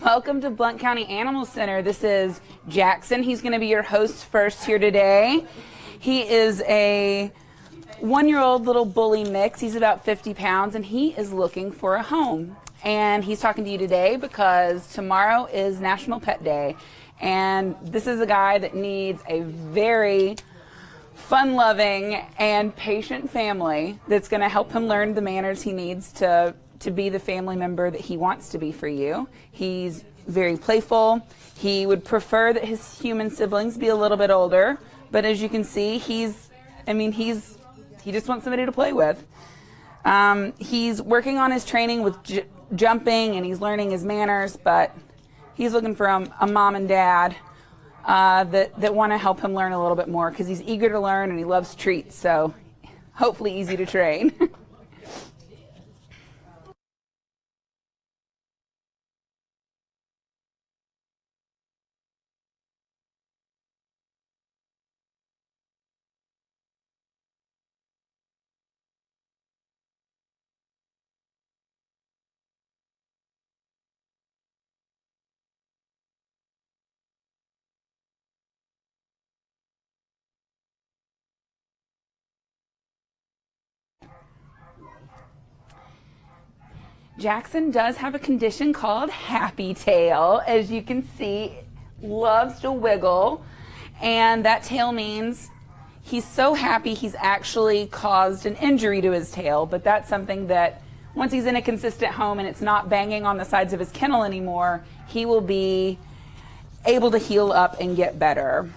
Welcome to Blount County Animal Center. This is Jackson. He's going to be your host first here today. He is a 1-year-old little bully mix. He's about 50 pounds and he is looking for a home. And he's talking to you today because tomorrow is National Pet Day. And this is a guy that needs a very fun-loving and patient family that's going to help him learn the manners he needs to be the family member that he wants to be for you. He's very playful. He would prefer that his human siblings be a little bit older, but as you can see, he just wants somebody to play with. He's working on his training with jumping and he's learning his manners, but he's looking for a mom and dad that want to help him learn a little bit more because he's eager to learn and he loves treats, so hopefully easy to train. Jackson does have a condition called happy tail. As you can see, loves to wiggle, and that tail means he's so happy he's actually caused an injury to his tail, but that's something that once he's in a consistent home and it's not banging on the sides of his kennel anymore, he will be able to heal up and get better.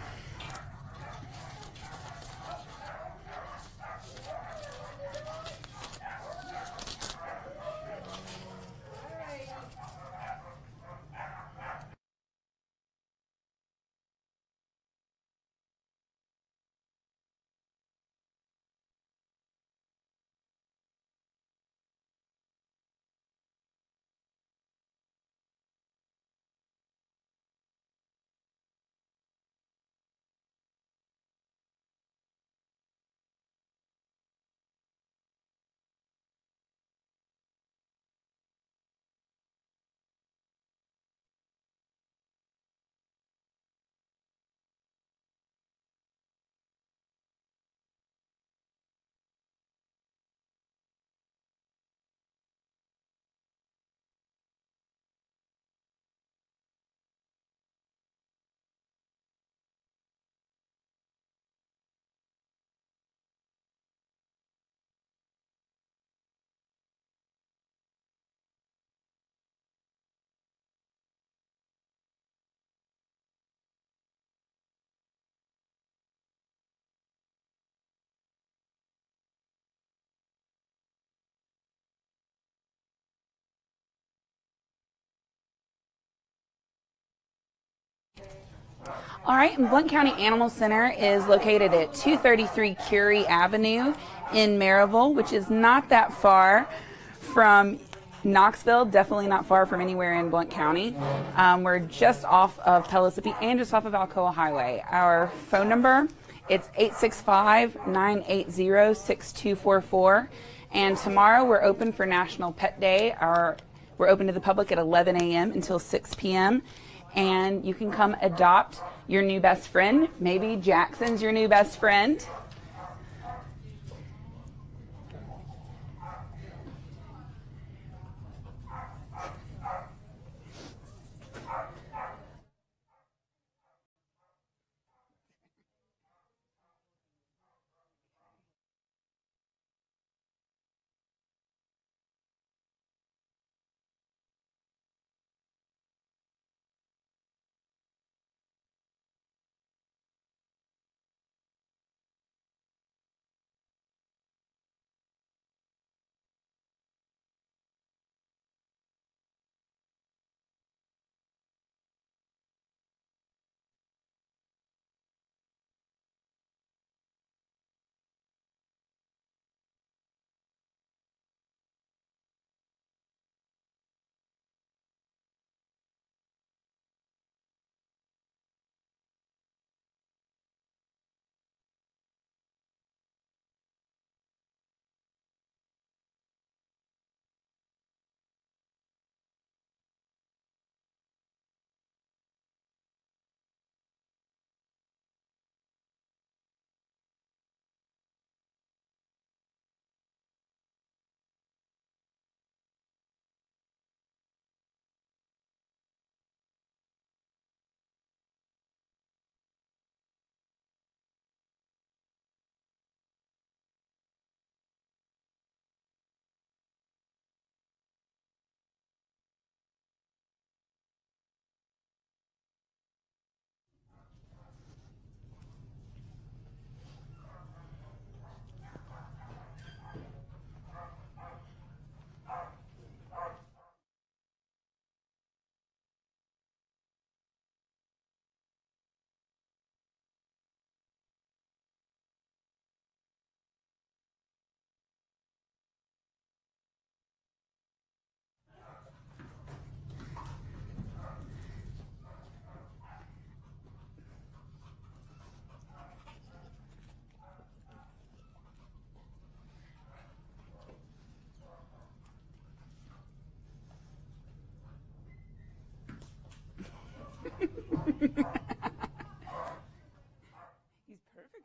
All right, and Blount County Animal Center is located at 233 Curie Avenue in Maryville, which is not that far from Knoxville, definitely not far from anywhere in Blount County. We're just off of Pellissippi and just off of Alcoa Highway. Our phone number, it's 865-980-6244. And tomorrow we're open for National Pet Day. We're open to the public at 11 a.m. until 6 p.m. And you can come adopt your new best friend. Maybe Jackson's your new best friend.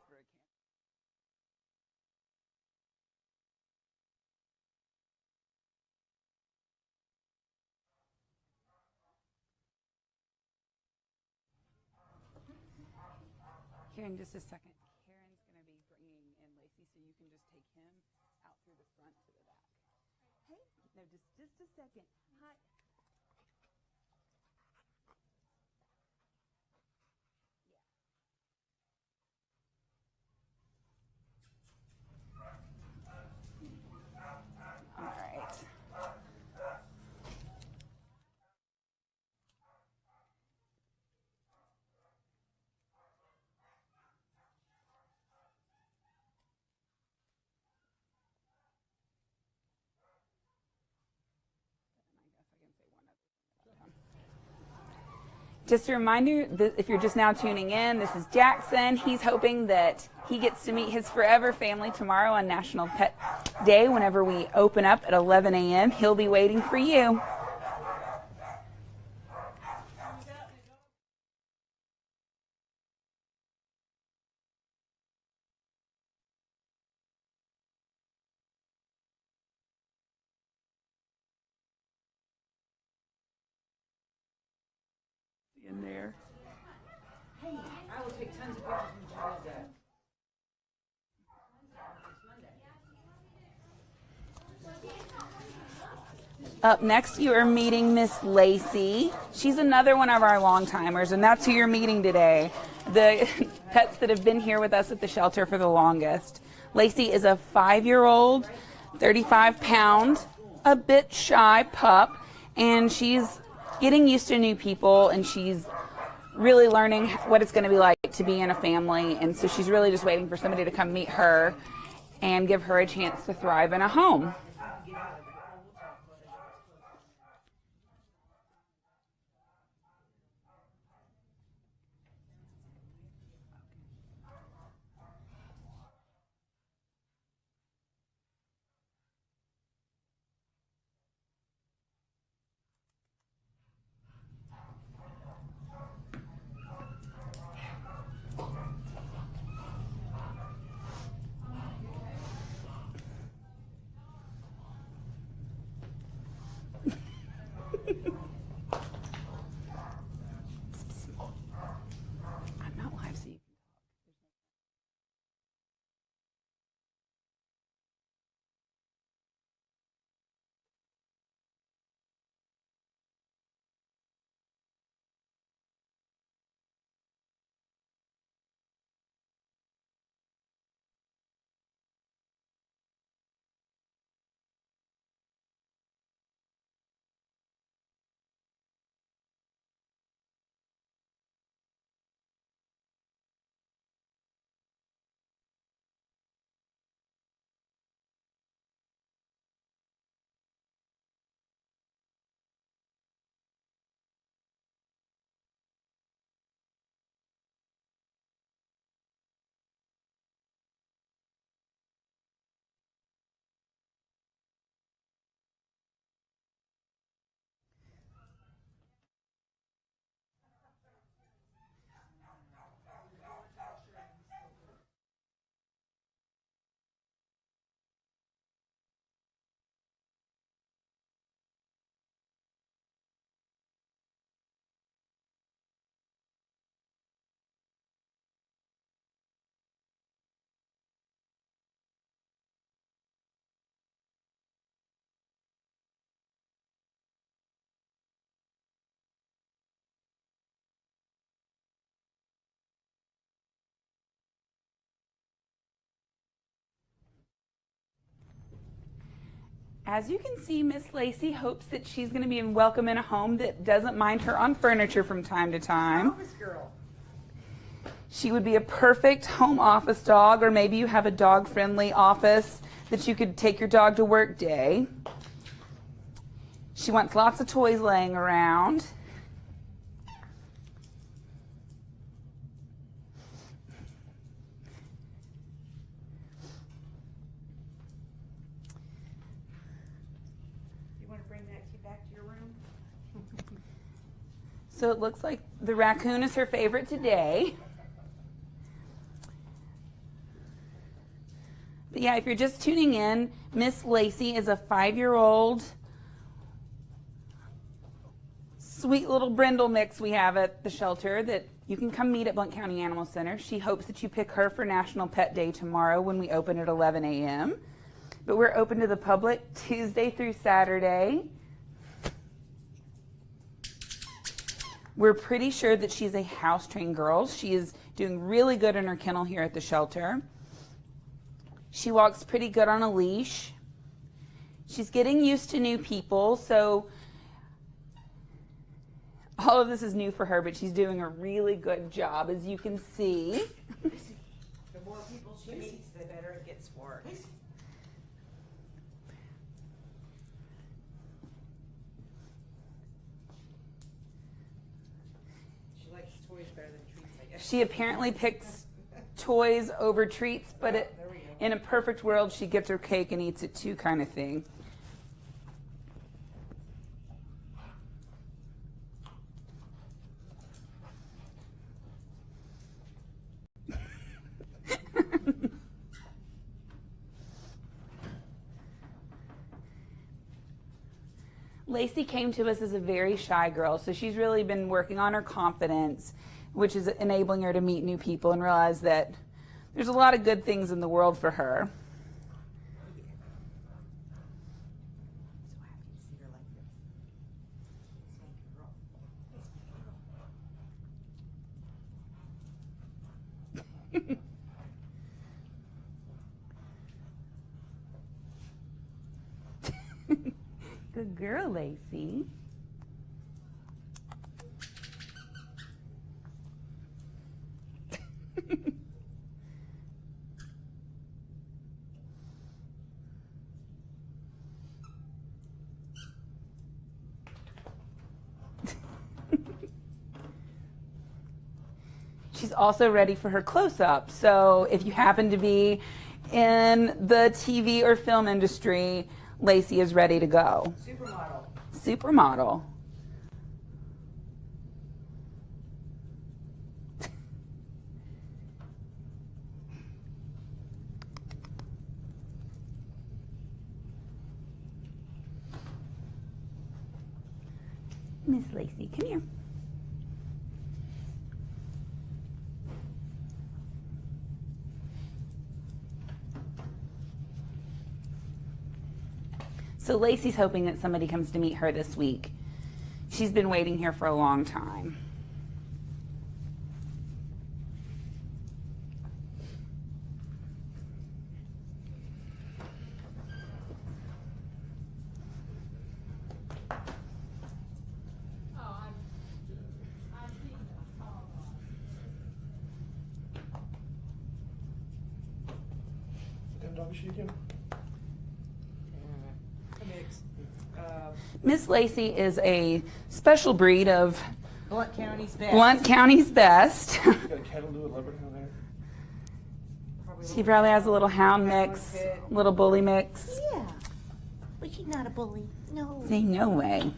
for a camera. Here in just a second, Karen's going to be bringing in Lacey, so you can just take him out through the front to the back. Hey, no, just a second. Hi. All right. Just a reminder that if you're just now tuning in, this is Jackson. He's hoping that he gets to meet his forever family tomorrow on National Pet Day whenever we open up at 11 a.m. He'll be waiting for you. In there. Hey, I will take tons of pictures from that. Up next, you are meeting Miss Lacey. She's another one of our long-timers, and that's who you're meeting today. The pets that have been here with us at the shelter for the longest. Lacey is a 5-year-old, 35-pound, a bit shy pup, and she's getting used to new people, and she's really learning what it's going to be like to be in a family, and so she's really just waiting for somebody to come meet her and give her a chance to thrive in a home. I'm not live, so you can As you can see, Miss Lacey hopes that she's going to be welcome in a home that doesn't mind her on furniture from time to time. Office girl. She would be a perfect home office dog, or maybe you have a dog-friendly office that you could take your dog to work day. She wants lots of toys laying around. So it looks like the raccoon is her favorite today. But yeah, if you're just tuning in, Miss Lacey is a 5-year-old sweet little brindle mix we have at the shelter that you can come meet at Blount County Animal Center. She hopes that you pick her for National Pet Day tomorrow when we open at 11 a.m. But we're open to the public Tuesday through Saturday. We're pretty sure that she's a house-trained girl. She is doing really good in her kennel here at the shelter. She walks pretty good on a leash. She's getting used to new people, so all of this is new for her, but she's doing a really good job, as you can see. The more people she meets, the better it gets for her. She likes toys better than treats, I guess. She apparently picks toys over treats, but in a perfect world, she gets her cake and eats it too, kind of thing. Lacey came to us as a very shy girl, so she's really been working on her confidence, which is enabling her to meet new people and realize that there's a lot of good things in the world for her. Good girl, Lacey. She's also ready for her close-up. So if you happen to be in the TV or film industry, Lacey is ready to go. Supermodel. Supermodel. Miss Lacey, come here. So Lacey's hoping that somebody comes to meet her this week. She's been waiting here for a long time. What dog is she again? Miss Lacey is a special breed of Blount County's best. Blount County's best. She got a cattle do a leopard down there. She probably has a little hound mix, little bully mix. Yeah. But she's not a bully. No. Say no way.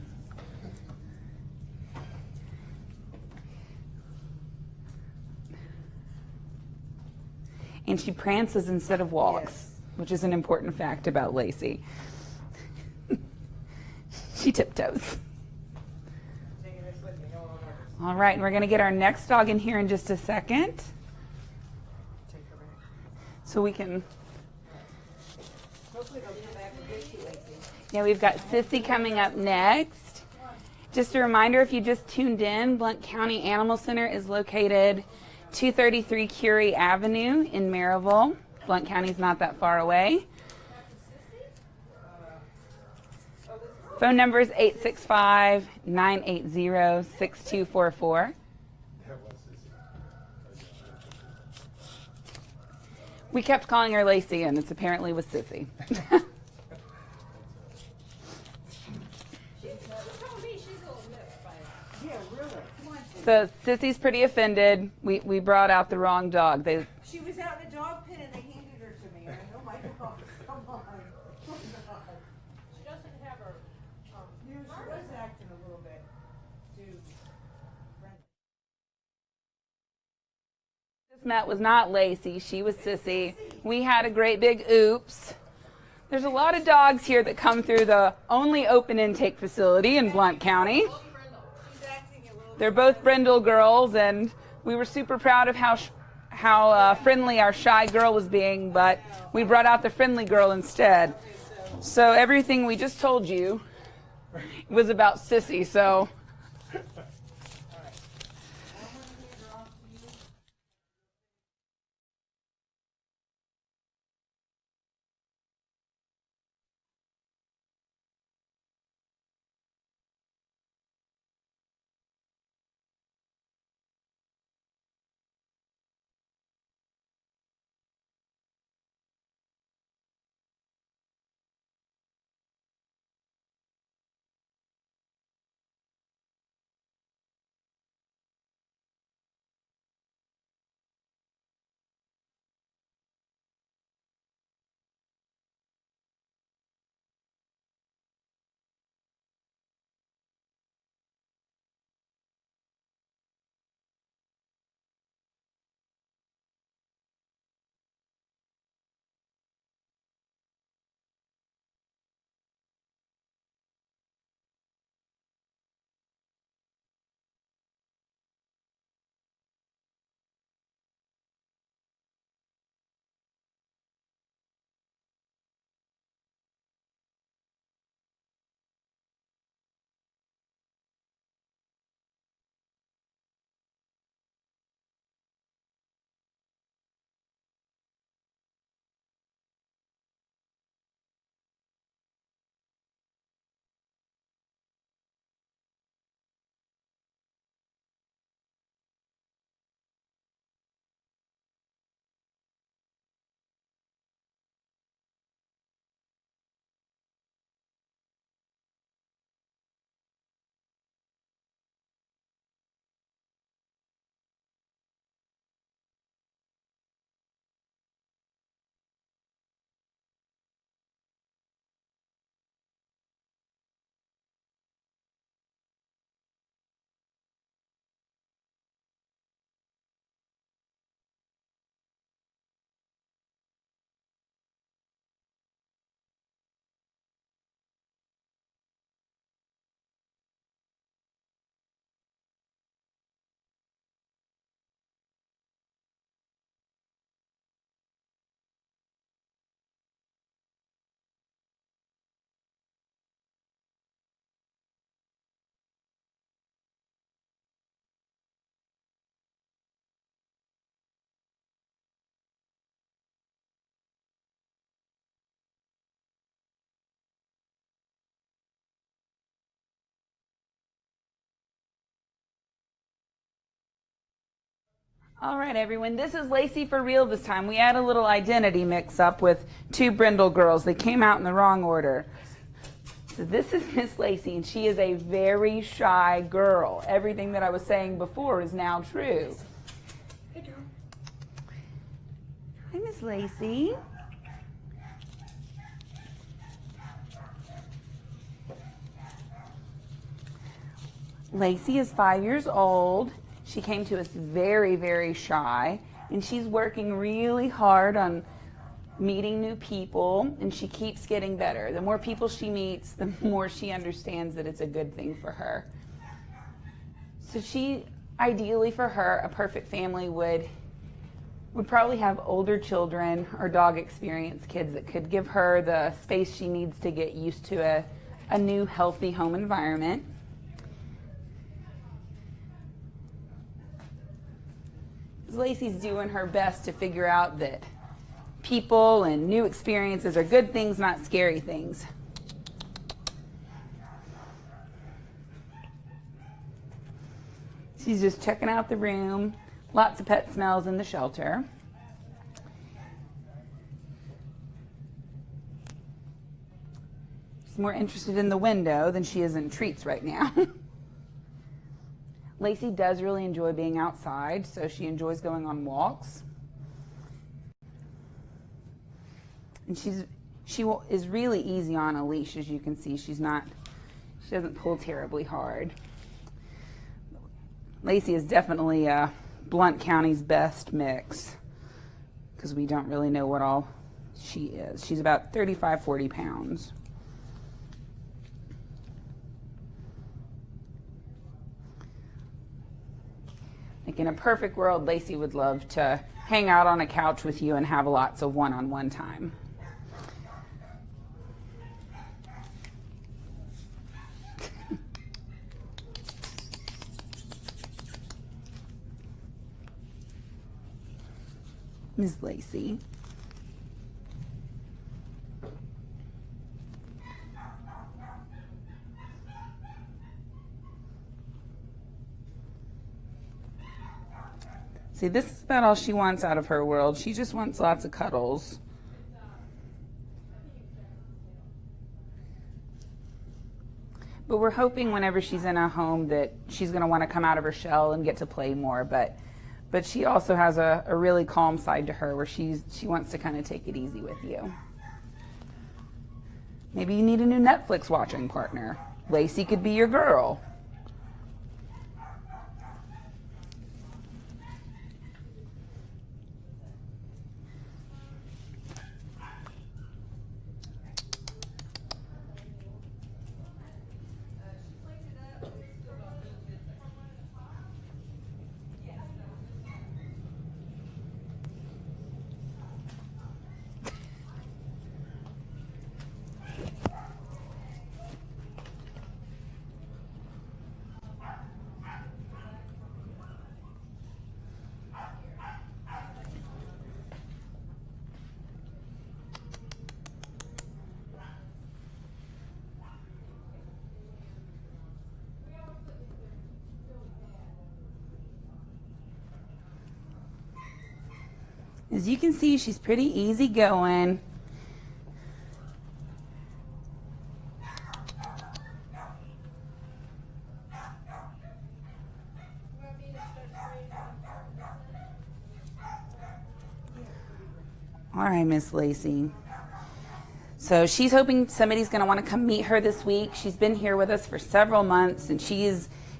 And she prances instead of walks, Yes. which is an important fact about Lacey. She tiptoes. Taking this with me, no one others. All right, and we're going to get our next dog in here in just a second, Take her back. so we can. Hopefully they'll come back and get you, Lacey. Yeah, we've got Sissy coming up next. Just a reminder, if you just tuned in, Blount County Animal Center is located 233 Curie Avenue in Maryville. Blount County's not that far away. Phone number is 865-980-6244. We kept calling her Lacey, and it's apparently with Sissy. Yeah, really. Come on. So Sissy's pretty offended. We brought out the wrong dog. She was out in the dog pen and they handed her to me. I know my dog. Come on. She doesn't have her. She was acting a little bit too friendly. This met was not Lacey. She was Sissy. We had a great big oops. There's a lot of dogs here that come through the only open intake facility in Blount County. They're both brindle girls, and we were super proud of how friendly our shy girl was being, but we brought out the friendly girl instead. So everything we just told you was about Sissy, so... All right, everyone, this is Lacey for real this time. We had a little identity mix-up with two brindle girls. They came out in the wrong order. So this is Miss Lacey, and she is a very shy girl. Everything that I was saying before is now true. Hey, girl. Hi, Miss Lacey. Lacey is 5 years old. She came to us very, very shy, and she's working really hard on meeting new people, and she keeps getting better. The more people she meets, the more she understands that it's a good thing for her. So ideally for her, a perfect family would probably have older children or dog experience kids that could give her the space she needs to get used to a new healthy home environment. Lacey's doing her best to figure out that people and new experiences are good things, not scary things. She's just checking out the room. Lots of pet smells in the shelter. She's more interested in the window than she is in treats right now. Lacey does really enjoy being outside, so she enjoys going on walks. And she is really easy on a leash, as you can see. She doesn't pull terribly hard. Lacey is definitely Blount County's best mix. because we don't really know what all she is. She's about 35, 40 pounds. Like in a perfect world, Lacey would love to hang out on a couch with you and have lots of one-on-one time. Miss Lacey. See, this is about all she wants out of her world. She just wants lots of cuddles. But we're hoping whenever she's in a home that she's going to want to come out of her shell and get to play more. But she also has a really calm side to her where she wants to kind of take it easy with you. Maybe you need a new Netflix watching partner. Lacey could be your girl. As you can see, she's pretty easygoing. All right, Miss Lacey. So she's hoping somebody's going to want to come meet her this week. She's been here with us for several months, and she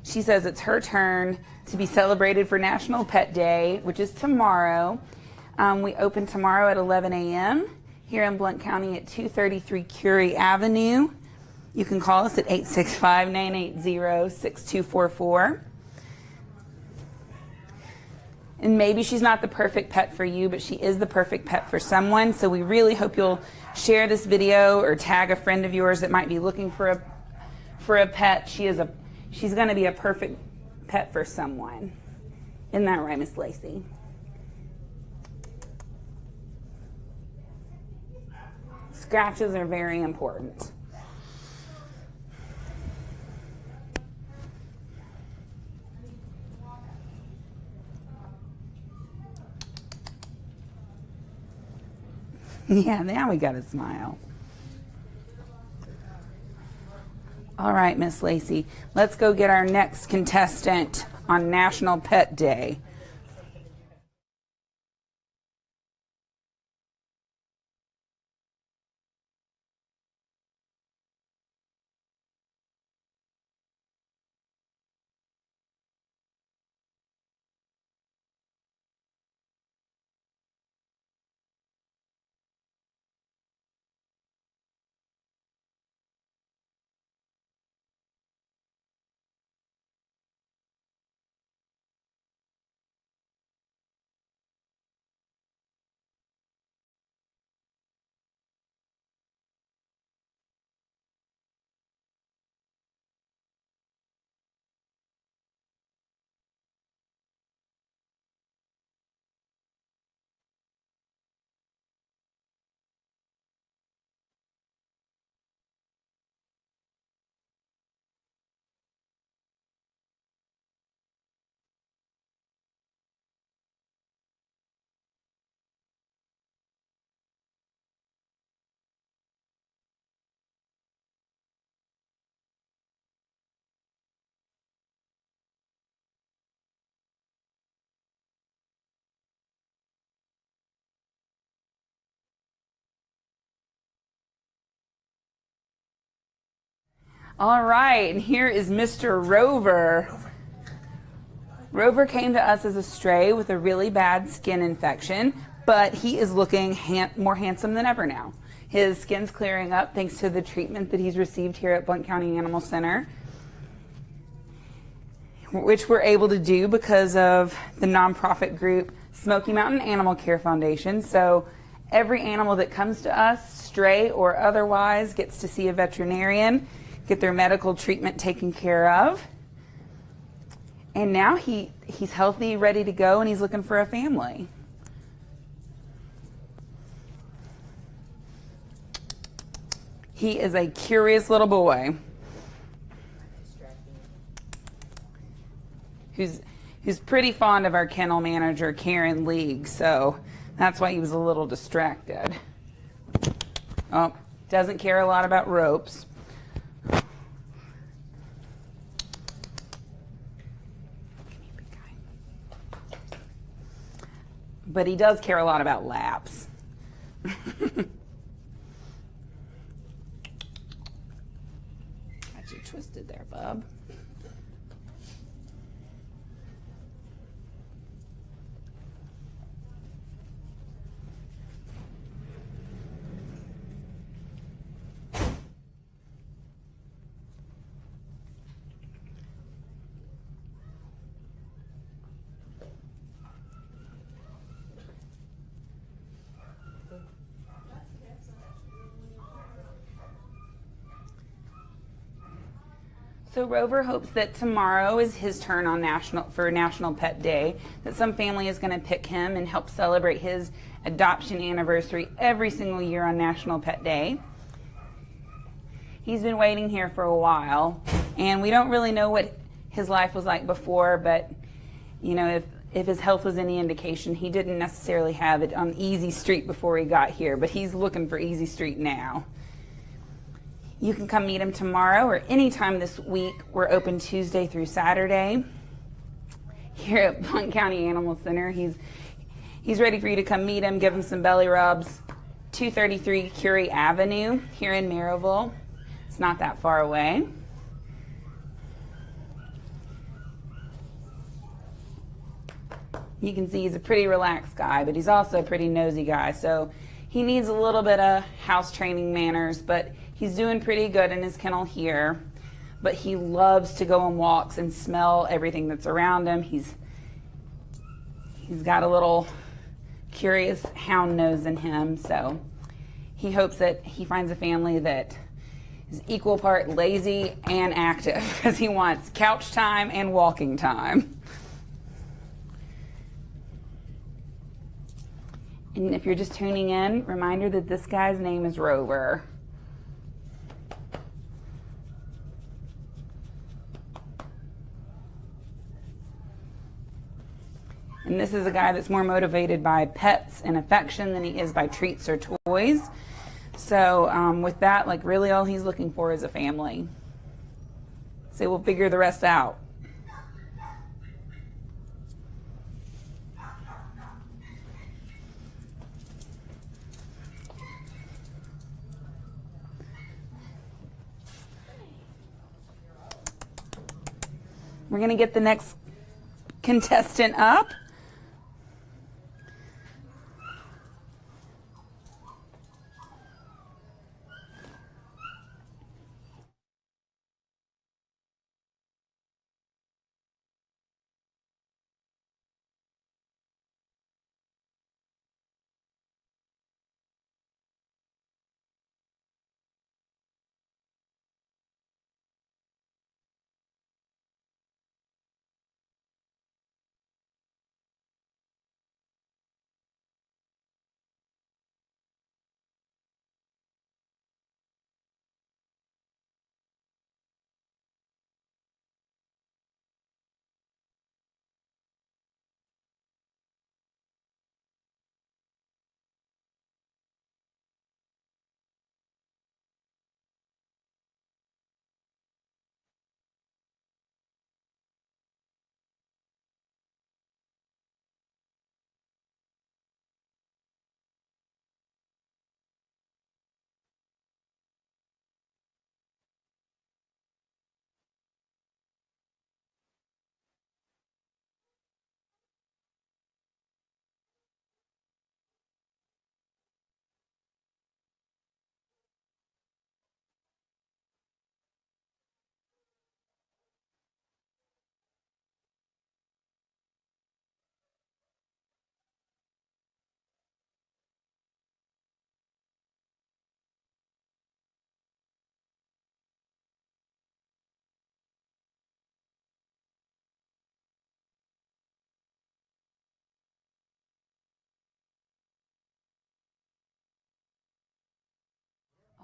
says it's her turn to be celebrated for National Pet Day, which is tomorrow. We open tomorrow at 11 a.m. here in Blount County at 233 Curie Avenue. You can call us at 865-980-6244. And maybe she's not the perfect pet for you, but she is the perfect pet for someone. So we really hope you'll share this video or tag a friend of yours that might be looking for a pet. She's going to be a perfect pet for someone. Isn't that right, Miss Lacey? Scratches are very important. Yeah, now we got a smile. All right, Miss Lacey, let's go get our next contestant on National Pet Day. All right, and here is Mr. Rover. Rover came to us as a stray with a really bad skin infection, but he is looking more handsome than ever now. His skin's clearing up thanks to the treatment that he's received here at Blount County Animal Center, which we're able to do because of the nonprofit group Smoky Mountain Animal Care Foundation. So every animal that comes to us, stray or otherwise, gets to see a veterinarian, get their medical treatment taken care of. And now he's healthy, ready to go, and he's looking for a family. He is a curious little boy who's pretty fond of our kennel manager, Karen League, so that's why he was a little distracted. Oh, doesn't care a lot about ropes. But he does care a lot about laps. Got you twisted there, bub. So Rover hopes that tomorrow is his turn on National Pet Day, that some family is going to pick him and help celebrate his adoption anniversary every single year on National Pet Day. He's been waiting here for a while, and we don't really know what his life was like before, but you know, if his health was any indication, he didn't necessarily have it on easy street before he got here, but he's looking for easy street now. You can come meet him tomorrow or anytime this week. We're open Tuesday through Saturday here at Blount County Animal Center. He's ready for you to come meet him, give him some belly rubs. 233 Curie Avenue here in Maryville. It's not that far away. You can see he's a pretty relaxed guy, but he's also a pretty nosy guy. So he needs a little bit of house training manners, but he's doing pretty good in his kennel here. But he loves to go on walks and smell everything that's around him. He's got a little curious hound nose in him, so he hopes that he finds a family that is equal part lazy and active, because he wants couch time and walking time. And if you're just tuning in, reminder that this guy's name is Rover. And this is a guy that's more motivated by pets and affection than he is by treats or toys. So with that, like, really all he's looking for is a family. So we'll figure the rest out. We're going to get the next contestant up.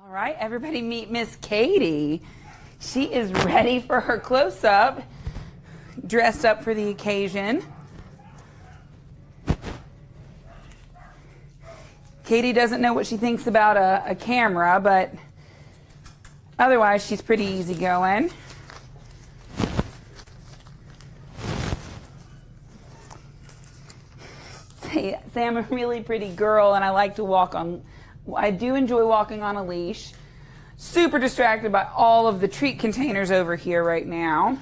All right, everybody meet Miss Katie. She is ready for her close-up, dressed up for the occasion. Katie doesn't know what she thinks about a camera, but otherwise she's pretty easygoing. Say I'm a really pretty girl and I like to I do enjoy walking on a leash. Super distracted by all of the treat containers over here right now.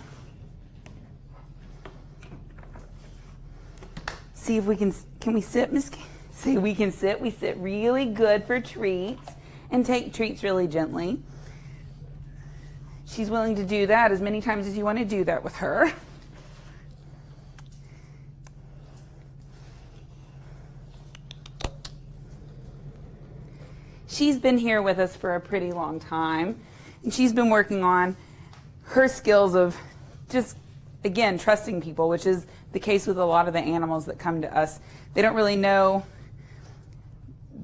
See if we can we sit, Miss Katie? See, we can sit. We sit really good for treats and take treats really gently. She's willing to do that as many times as you want to do that with her. She's been here with us for a pretty long time, and she's been working on her skills of just, again, trusting people, which is the case with a lot of the animals that come to us. They don't really know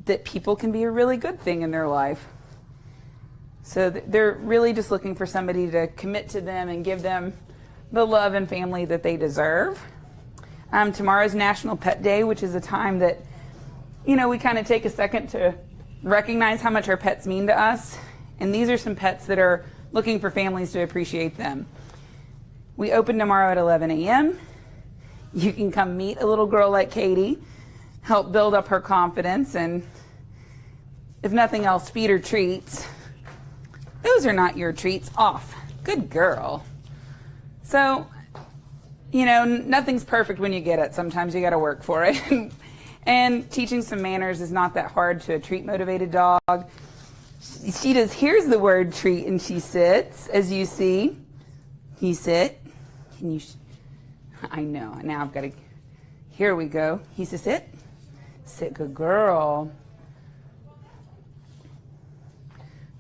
that people can be a really good thing in their life. So they're really just looking for somebody to commit to them and give them the love and family that they deserve. Tomorrow's National Pet Day, which is a time that, we kind of take a second to recognize how much our pets mean to us. And these are some pets that are looking for families to appreciate them. We open tomorrow at 11 a.m. You can come meet a little girl like Katie, help build up her confidence, and if nothing else, feed her treats. Those are not your treats. Off. Good girl. So, nothing's perfect when you get it. Sometimes you got to work for it. And teaching some manners is not that hard to a treat-motivated dog. She does, here's the word treat, and she sits, as you see. You sit. Can you, I know, now I've got to, here we go. He says sit. Sit, good girl.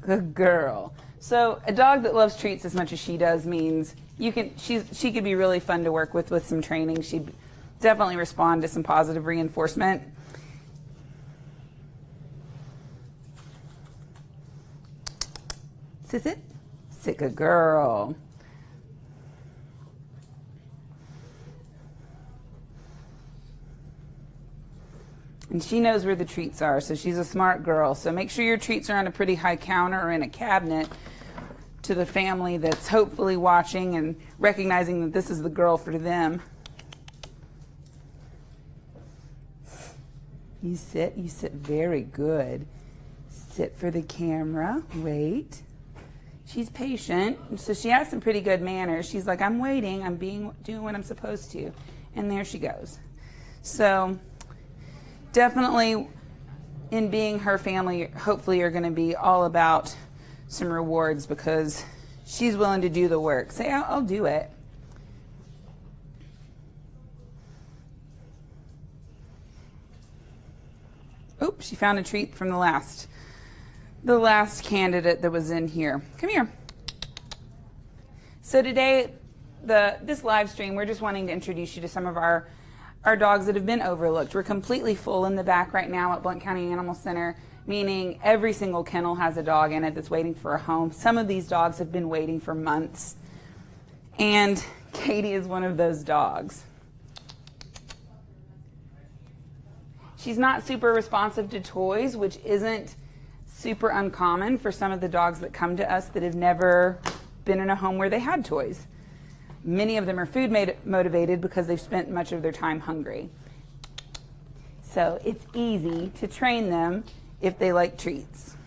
Good girl. So a dog that loves treats as much as she does means she could be really fun to work with some training. She'd definitely respond to some positive reinforcement. Sit. Sit, good girl. And she knows where the treats are, so she's a smart girl. So make sure your treats are on a pretty high counter or in a cabinet to the family that's hopefully watching and recognizing that this is the girl for them. You sit very good. Sit for the camera, wait. She's patient, so she has some pretty good manners. She's like, I'm waiting, I'm doing what I'm supposed to. And there she goes. So definitely in being her family, hopefully you're going to be all about some rewards because she's willing to do the work. Say, I'll do it. Oops, she found a treat from the last candidate that was in here. Come here. So today, this live stream, we're just wanting to introduce you to some of our dogs that have been overlooked. We're completely full in the back right now at Blount County Animal Center, meaning every single kennel has a dog in it that's waiting for a home. Some of these dogs have been waiting for months, and Katie is one of those dogs. She's not super responsive to toys, which isn't super uncommon for some of the dogs that come to us that have never been in a home where they had toys. Many of them are food motivated because they've spent much of their time hungry. So it's easy to train them if they like treats.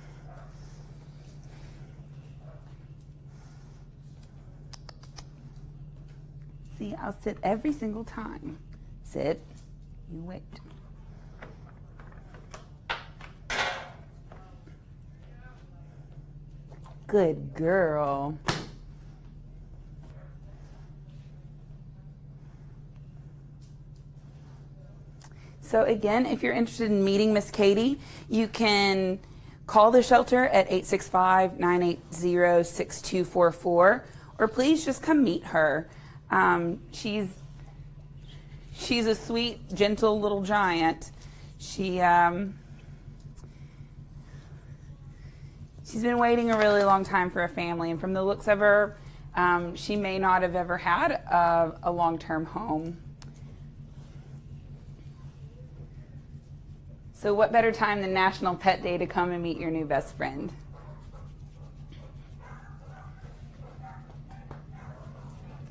See, I'll sit every single time. Sit, you wait. Good girl. So again, if you're interested in meeting Miss Katie, you can call the shelter at 865-980-6244, or please just come meet her. She's a sweet, gentle little She's been waiting a really long time for a family, and from the looks of her, she may not have ever had a long-term home. So what better time than National Pet Day to come and meet your new best friend?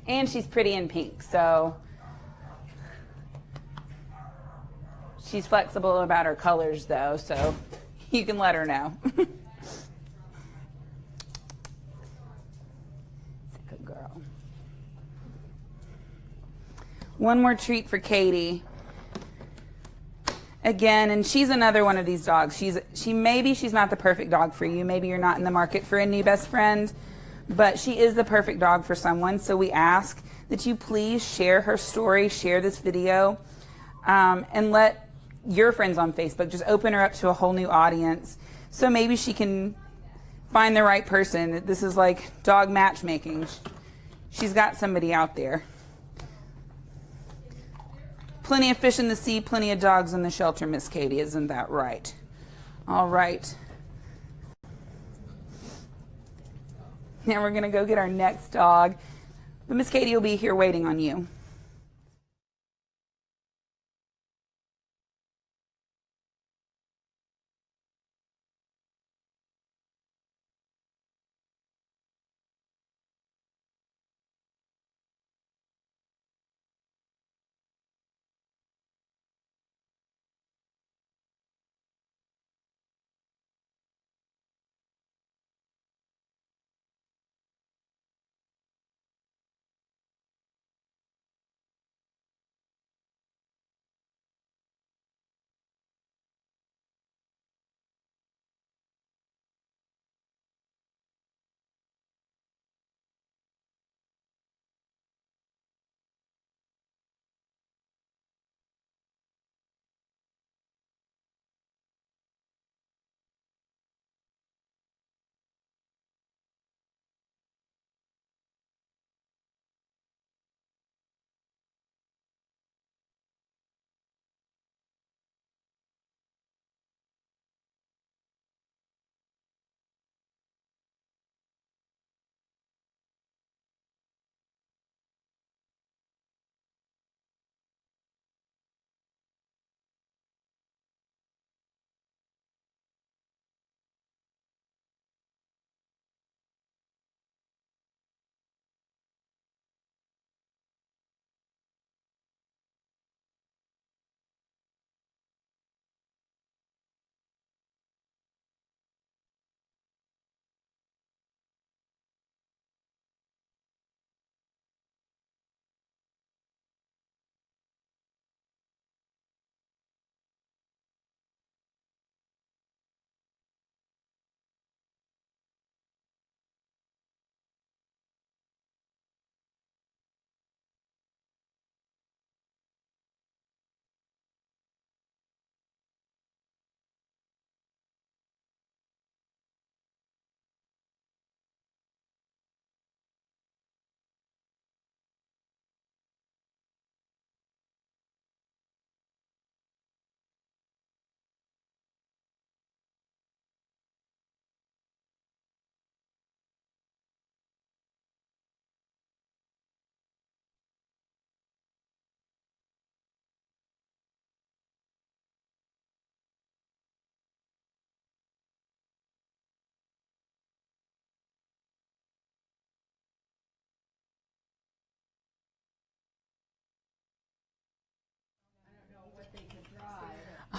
And she's pretty in pink, so she's flexible about her colors, though, so you can let her know. Good girl. One more treat for Katie. Again, and she's another one of these dogs. Maybe she's not the perfect dog for you. Maybe you're not in the market for a new best friend, but she is the perfect dog for someone. So we ask that you please share her story, share this video, and let your friends on Facebook just open her up to a whole new audience. So maybe she can find the right person. This is like dog matchmaking. She's got somebody out there. Plenty of fish in the sea, plenty of dogs in the shelter, Miss Katie. Isn't that right? All right. Now we're going to go get our next dog. But Miss Katie will be here waiting on you.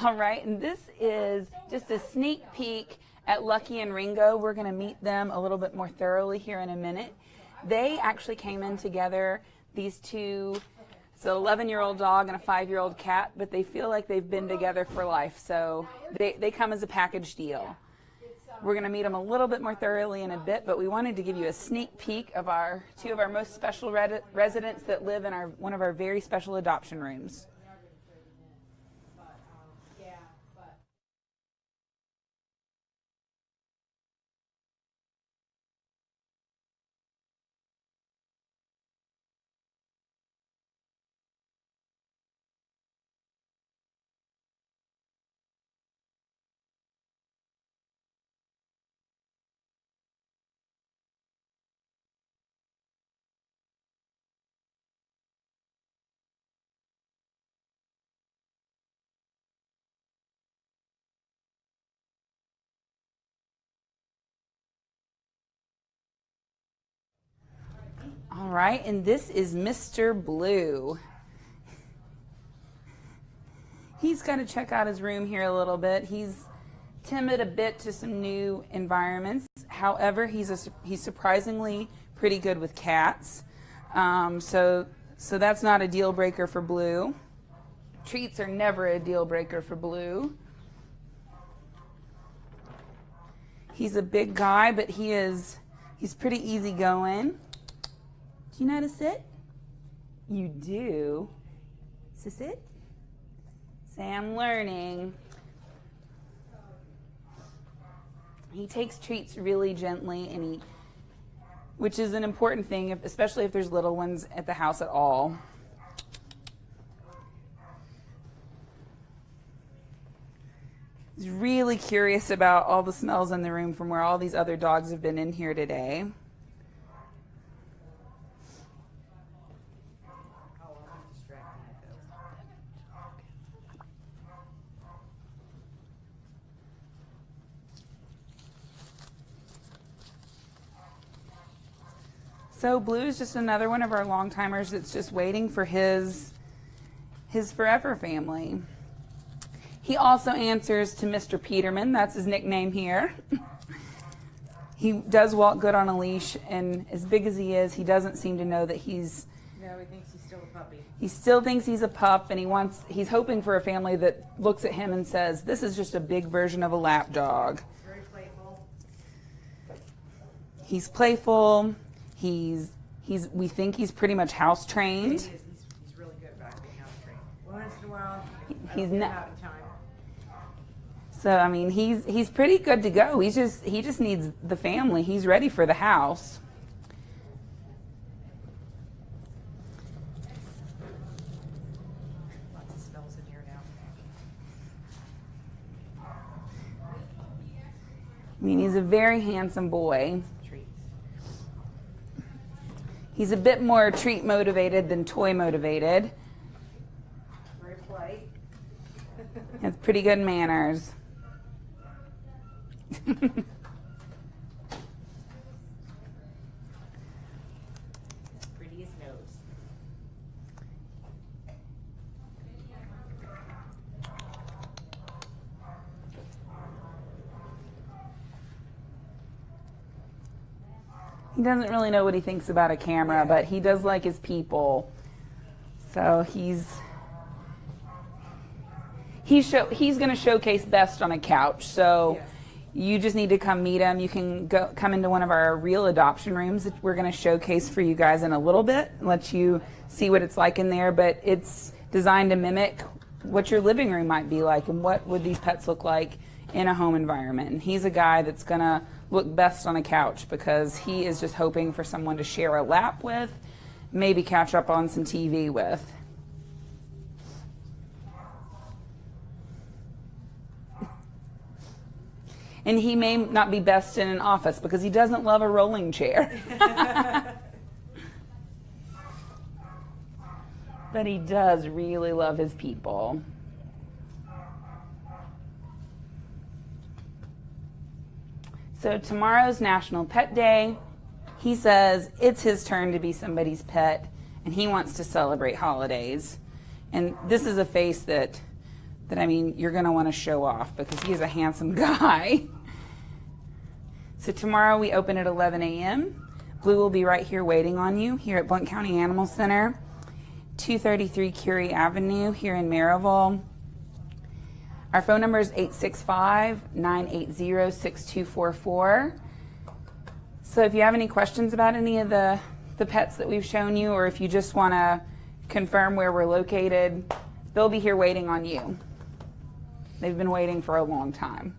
All right, and this is just a sneak peek at Lucky and Ringo. We're going to meet them a little bit more thoroughly here in a minute. They actually came in together, these two. It's an 11-year-old dog and a 5-year-old cat, but they feel like they've been together for life, so they come as a package deal. We're going to meet them a little bit more thoroughly in a bit, but we wanted to give you a sneak peek of two of our most special residents that live in one of our very special adoption rooms. All right, and this is Mr. Blue. He's got to check out his room here a little bit. He's timid a bit to some new environments. However, he's surprisingly pretty good with cats. So that's not a deal breaker for Blue. Treats are never a deal breaker for Blue. He's a big guy, but he's pretty easygoing. Do you know how to sit? You do. Is this it? Say, I'm learning. He takes treats really gently, and which is an important thing, especially if there's little ones at the house at all. He's really curious about all the smells in the room from where all these other dogs have been in here today. So Blue is just another one of our long-timers that's just waiting for his forever family. He also answers to Mr. Peterman. That's his nickname here. He does walk good on a leash, and as big as he is, he doesn't seem to know that he's... No, he thinks he's still a puppy. He still thinks he's a pup, and he's hoping for a family that looks at him and says, this is just a big version of a lap dog. He's very playful. He's playful. We think he's pretty much house trained. He is. He's really good about being house trained. Once in a while, He's not not. out in time. So I mean, he's pretty good to go. He just needs the family. He's ready for the house. Lots of smells in here now. I mean, he's a very handsome boy. Treats. He's a bit more treat motivated than toy motivated. Very polite. Has pretty good manners. Prettiest nose. He doesn't really know what he thinks about a camera, but he does like his people. So he's going to showcase best on a couch. So Yes. you just need to come meet him. You can come into one of our real adoption rooms that we're going to showcase for you guys in a little bit, let you see what it's like in there. But it's designed to mimic what your living room might be like and what would these pets look like in a home environment. And he's a guy that's going to look best on a couch because he is just hoping for someone to share a lap with, maybe catch up on some TV with. And he may not be best in an office because he doesn't love a rolling chair. But he does really love his people. So tomorrow's National Pet Day. He says it's his turn to be somebody's pet, and he wants to celebrate holidays. And this is a face that I mean, you're going to want to show off because he's a handsome guy. So tomorrow we open at 11 a.m. Blue will be right here waiting on you here at Blount County Animal Center, 233 Curie Avenue here in Maryville. Our phone number is 865-980-6244. So if you have any questions about any of the pets that we've shown you, or if you just want to confirm where we're located, they'll be here waiting on you. They've been waiting for a long time.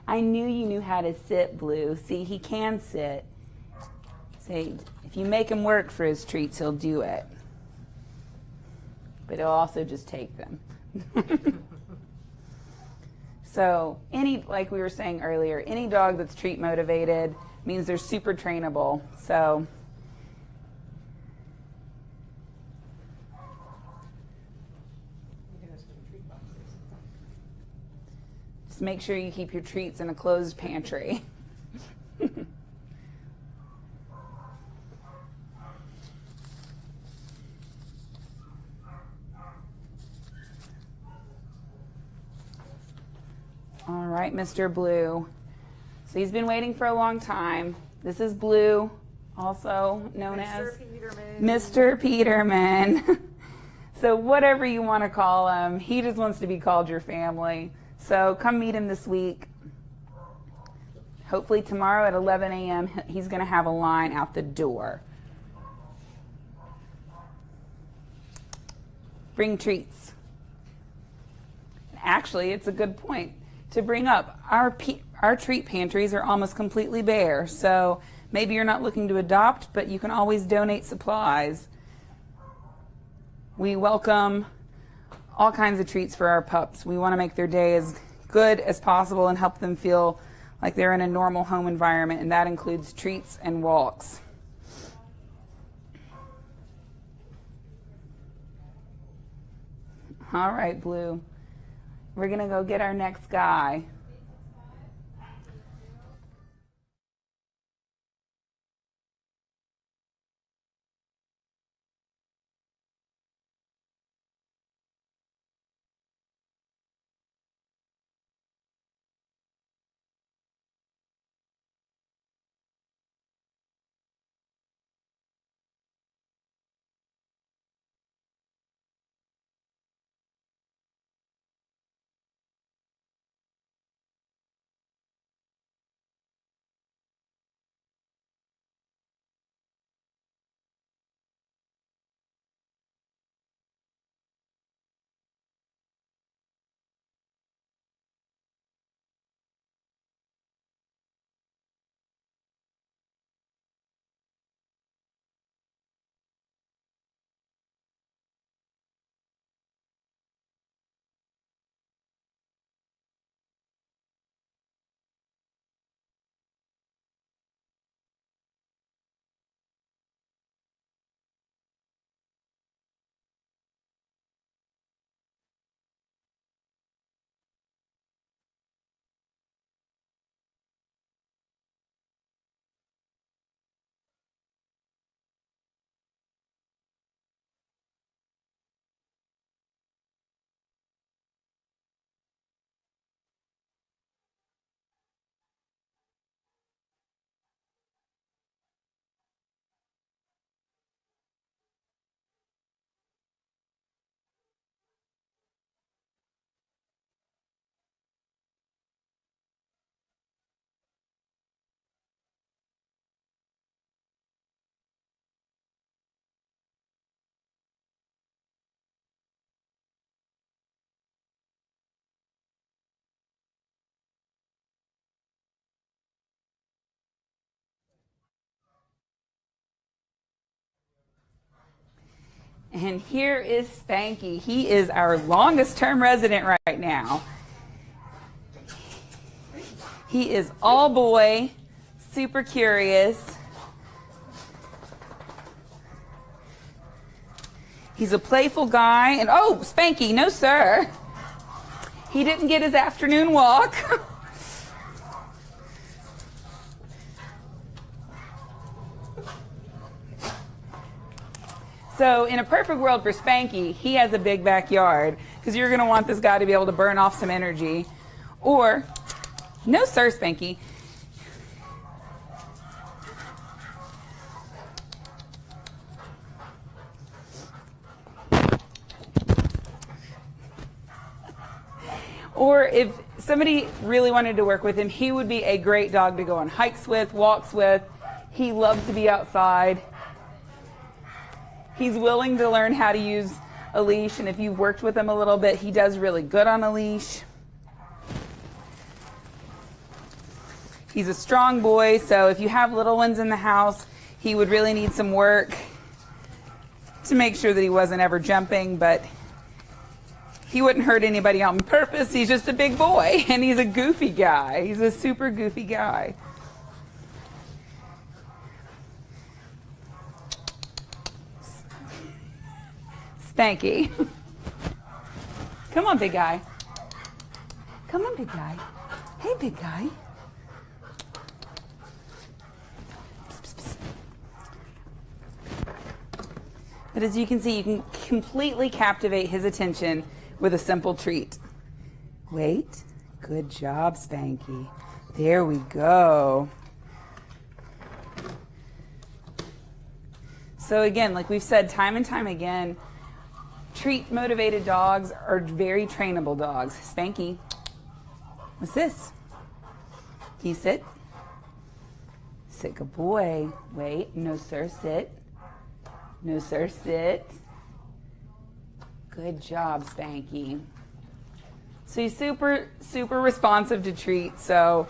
I knew you knew how to sit, Blue. See, he can sit. Say, if you make him work for his treats, he'll do it. But he'll also just take them. So like we were saying earlier, any dog that's treat motivated means they're super trainable. So just make sure you keep your treats in a closed pantry. All right, Mr. Blue. So he's been waiting for a long time. This is Blue, also known as Mr. Peterman. So whatever you want to call him, he just wants to be called your family. So come meet him this week. Hopefully tomorrow at 11 a.m. he's going to have a line out the door. Bring treats. Actually, it's a good point to bring up. Our treat pantries are almost completely bare, so maybe you're not looking to adopt, but you can always donate supplies. We welcome all kinds of treats for our pups. We want to make their day as good as possible and help them feel like they're in a normal home environment, and that includes treats and walks. All right, Blue. We're going to go get our next guy. And here is Spanky. He is our longest term resident right now. He is all boy, super curious. He's a playful guy. And oh, Spanky, no sir. He didn't get his afternoon walk. So in a perfect world for Spanky, he has a big backyard because you're going to want this guy to be able to burn off some energy. Or, no sir, Spanky. Or if somebody really wanted to work with him, he would be a great dog to go on hikes with, walks with. He loves to be outside. He's willing to learn how to use a leash, and if you've worked with him a little bit, he does really good on a leash. He's a strong boy, so if you have little ones in the house, he would really need some work to make sure that he wasn't ever jumping, but He wouldn't hurt anybody on purpose. He's just a big boy, and he's a goofy guy. He's a super goofy guy. Spanky. Come on, big guy. Come on, big guy. Hey, big guy. But as you can see, you can completely captivate his attention with a simple treat. Wait. Good job, Spanky. There we go. So again, like we've said time and time again, treat-motivated dogs are very trainable dogs. Spanky, what's this? Can you sit? Sit, good boy. Wait, no sir, sit. No sir, sit. Good job, Spanky. So he's super, super responsive to treats, so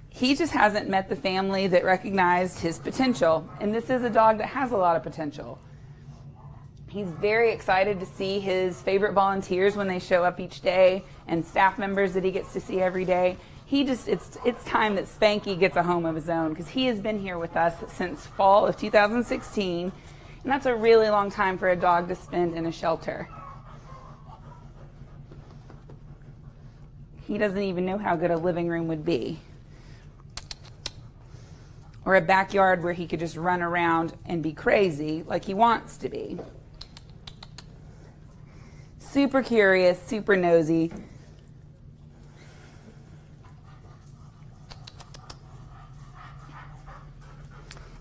he just hasn't met the family that recognized his potential. And this is a dog that has a lot of potential. He's very excited to see his favorite volunteers when they show up each day and staff members that he gets to see every day. It's time that Spanky gets a home of his own because he has been here with us since fall of 2016, and that's a really long time for a dog to spend in a shelter. He doesn't even know how good a living room would be, or a backyard where he could just run around and be crazy like he wants to be. Super curious, super nosy.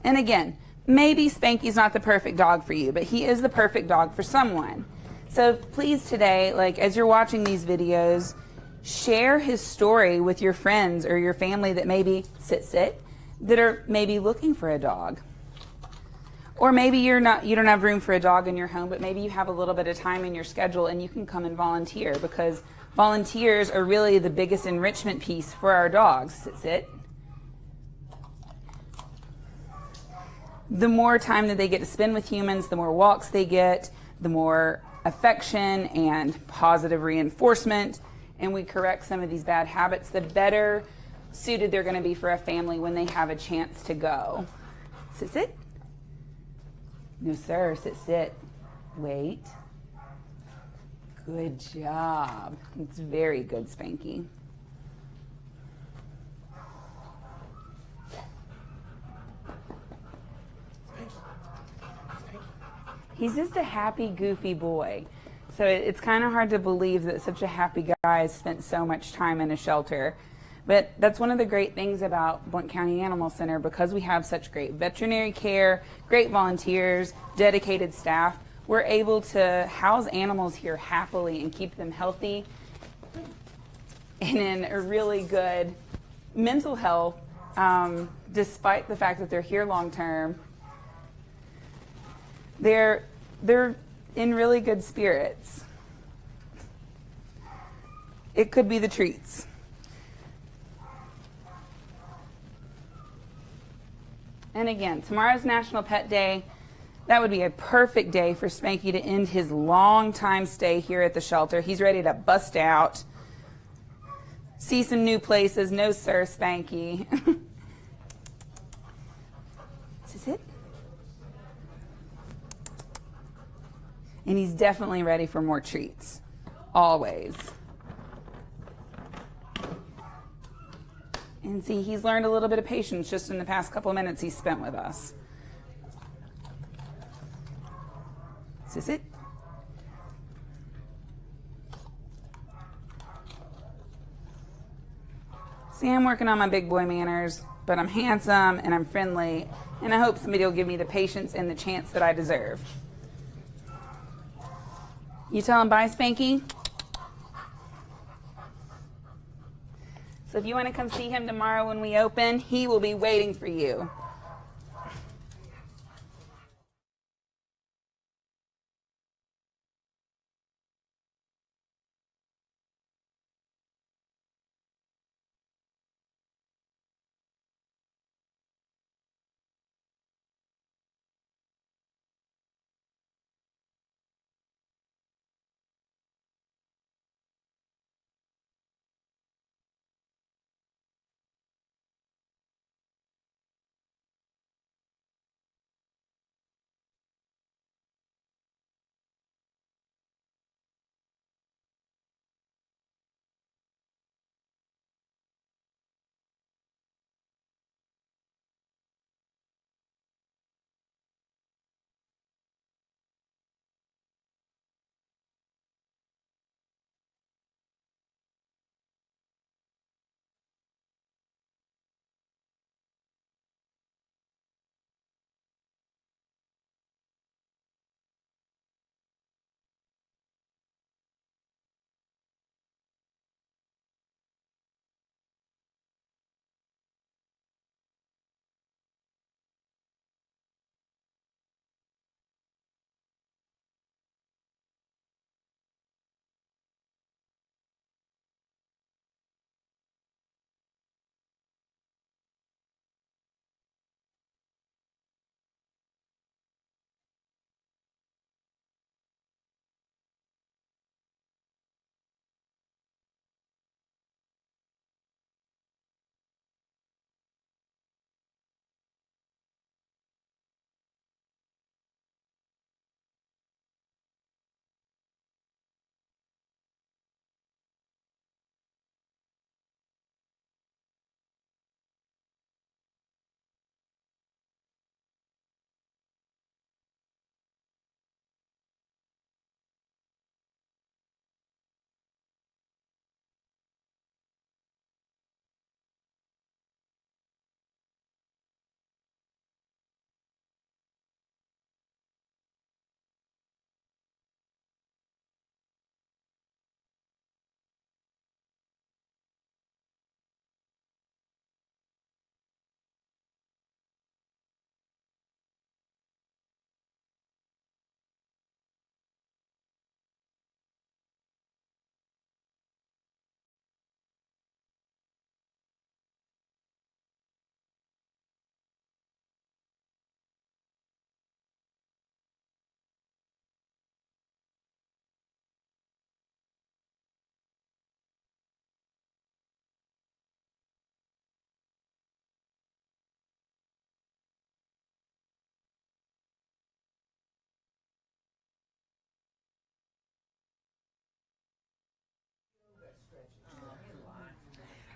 And again, maybe Spanky's not the perfect dog for you, but he is the perfect dog for someone. So please today, like as you're watching these videos, share his story with your friends or your family that maybe sit, that are maybe looking for a dog. Or maybe you don't have room for a dog in your home, but maybe you have a little bit of time in your schedule and you can come and volunteer, because volunteers are really the biggest enrichment piece for our dogs. Sit. The more time that they get to spend with humans, the more walks they get, the more affection and positive reinforcement, and we correct some of these bad habits, the better suited they're going to be for a family when they have a chance to go. Sit. No, sir. Sit. Wait. Good job. It's very good, Spanky. He's just a happy, goofy boy. So it's kind of hard to believe that such a happy guy has spent so much time in a shelter. But that's one of the great things about Blount County Animal Center, because we have such great veterinary care, great volunteers, dedicated staff. We're able to house animals here happily and keep them healthy and in a really good mental health, despite the fact that they're here long term. They're in really good spirits. It could be the treats. And again, tomorrow's National Pet Day. That would be a perfect day for Spanky to end his long time stay here at the shelter. He's ready to bust out, see some new places. No, sir, Spanky. Is this it? And he's definitely ready for more treats. Always. And see, he's learned a little bit of patience just in the past couple of minutes he's spent with us. Is this it? See, I'm working on my big boy manners, but I'm handsome and I'm friendly, and I hope somebody will give me the patience and the chance that I deserve. You tell him bye, Spanky? So if you want to come see him tomorrow when we open, he will be waiting for you.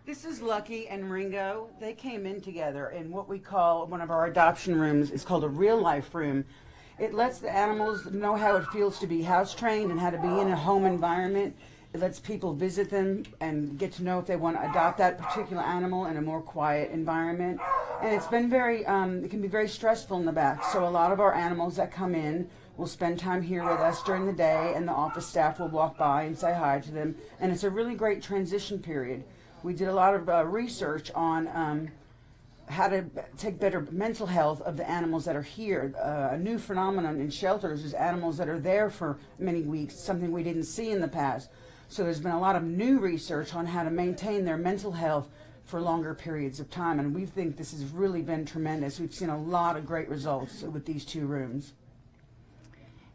This is Lucky and Ringo. They came in together in what we call one of our adoption rooms. It's called a real life room. It lets the animals know how it feels to be house trained and how to be in a home environment. It lets people visit them and get to know if they want to adopt that particular animal in a more quiet environment. And it's been very, it can be very stressful in the back. So a lot of our animals that come in will spend time here with us during the day, and the office staff will walk by and say hi to them. And it's a really great transition period. We did a lot of research on how to take better mental health of the animals that are here. A new phenomenon in shelters is animals that are there for many weeks, something we didn't see in the past. So there's been a lot of new research on how to maintain their mental health for longer periods of time, and we think this has really been tremendous. We've seen a lot of great results with these 2 rooms.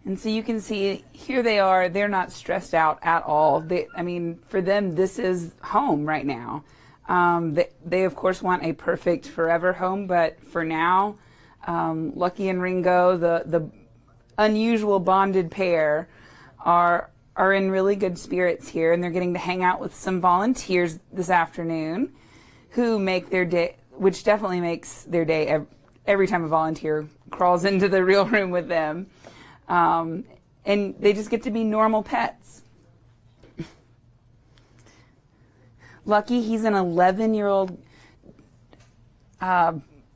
And so you can see here they are. They're not stressed out at all. I mean, for them, this is home right now. They of course want a perfect forever home, but for now, Lucky and Ringo, the unusual bonded pair, are in really good spirits here, and they're getting to hang out with some volunteers this afternoon who make their day, which definitely makes their day every time a volunteer crawls into the real room with them. And they just get to be normal pets. Lucky, he's an 11-year-old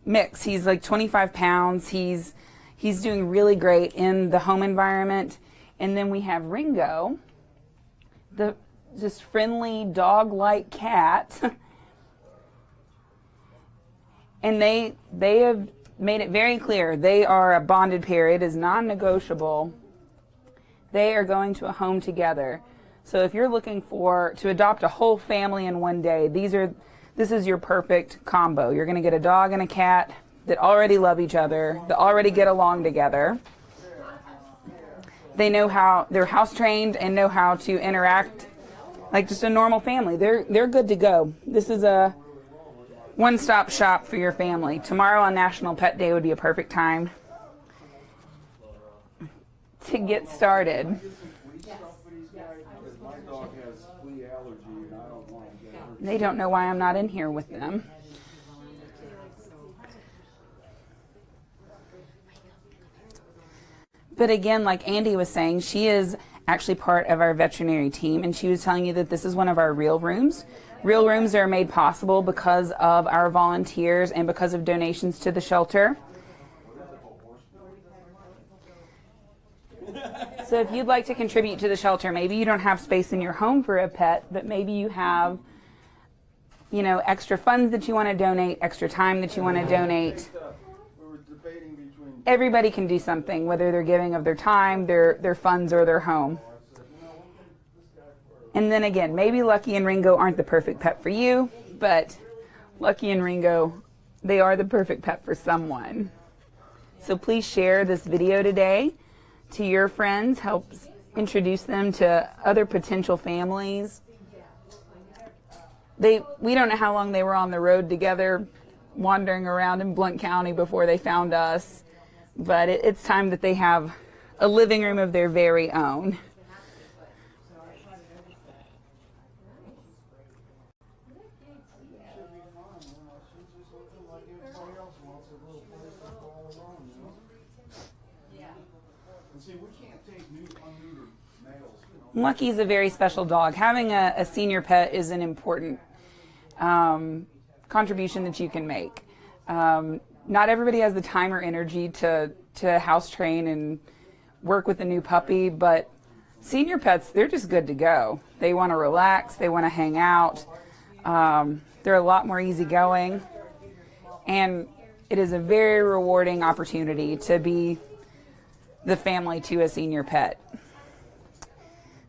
mix. He's like 25 pounds. He's doing really great in the home environment. And then we have Ringo, the just friendly dog-like cat. And they have made it very clear they are a bonded pair. It is non-negotiable. They are going to a home together. So if you're looking to adopt a whole family in one day, this is your perfect combo. You're going to get a dog and a cat that already love each other, that already get along together. They know how, they're house trained and know how to interact like just a normal family. They're good to go. This is a one-stop shop for your family. Tomorrow on National Pet Day would be a perfect time to get started. They don't know why I'm not in here with them. But again, like Andy was saying, she is actually part of our veterinary team, and she was telling you that this is one of our real rooms. Real rooms are made possible because of our volunteers and because of donations to the shelter. So if you'd like to contribute to the shelter, maybe you don't have space in your home for a pet, but maybe you have, extra funds that you want to donate, extra time that you want to donate. Everybody can do something, whether they're giving of their time, their funds, or their home. And then again, maybe Lucky and Ringo aren't the perfect pet for you, but Lucky and Ringo, they are the perfect pet for someone. So please share this video today to your friends, help introduce them to other potential families. We don't know how long they were on the road together, wandering around in Blount County before they found us. But it's time that they have a living room of their very own. Lucky's a very special dog. Having a senior pet is an important contribution that you can make. Not everybody has the time or energy to house train and work with a new puppy, but senior pets, they're just good to go. They want to relax, they want to hang out. They're a lot more easygoing, and it is a very rewarding opportunity to be the family to a senior pet.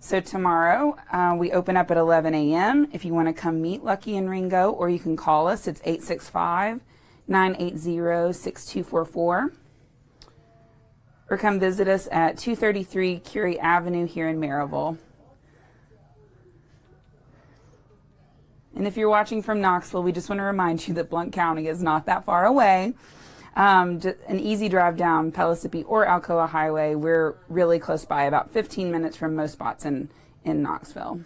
So tomorrow we open up at 11 a.m. If you want to come meet Lucky and Ringo, or you can call us, it's 865-980-6244. Or come visit us at 233 Curie Avenue here in Maryville. And if you're watching from Knoxville, we just want to remind you that Blount County is not that far away. Just an easy drive down Pellissippi or Alcoa Highway. We're really close by, about 15 minutes from most spots in Knoxville.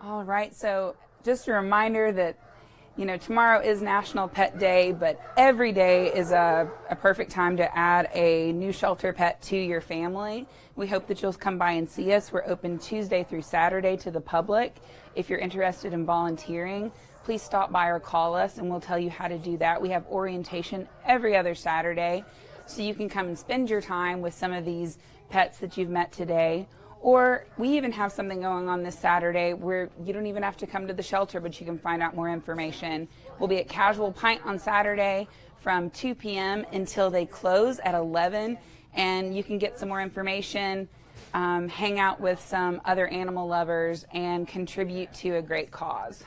All right, so just a reminder that, you know, tomorrow is National Pet Day, but every day is a perfect time to add a new shelter pet to your family. We hope that you'll come by and see us. We're open Tuesday through Saturday to the public. If you're interested in volunteering, please stop by or call us and we'll tell you how to do that. We have orientation every other Saturday, so you can come and spend your time with some of these pets that you've met today. Or we even have something going on this Saturday where you don't even have to come to the shelter, but you can find out more information. We'll be at Casual Pint on Saturday from 2 p.m. until they close at 11, and you can get some more information, hang out with some other animal lovers, and contribute to a great cause.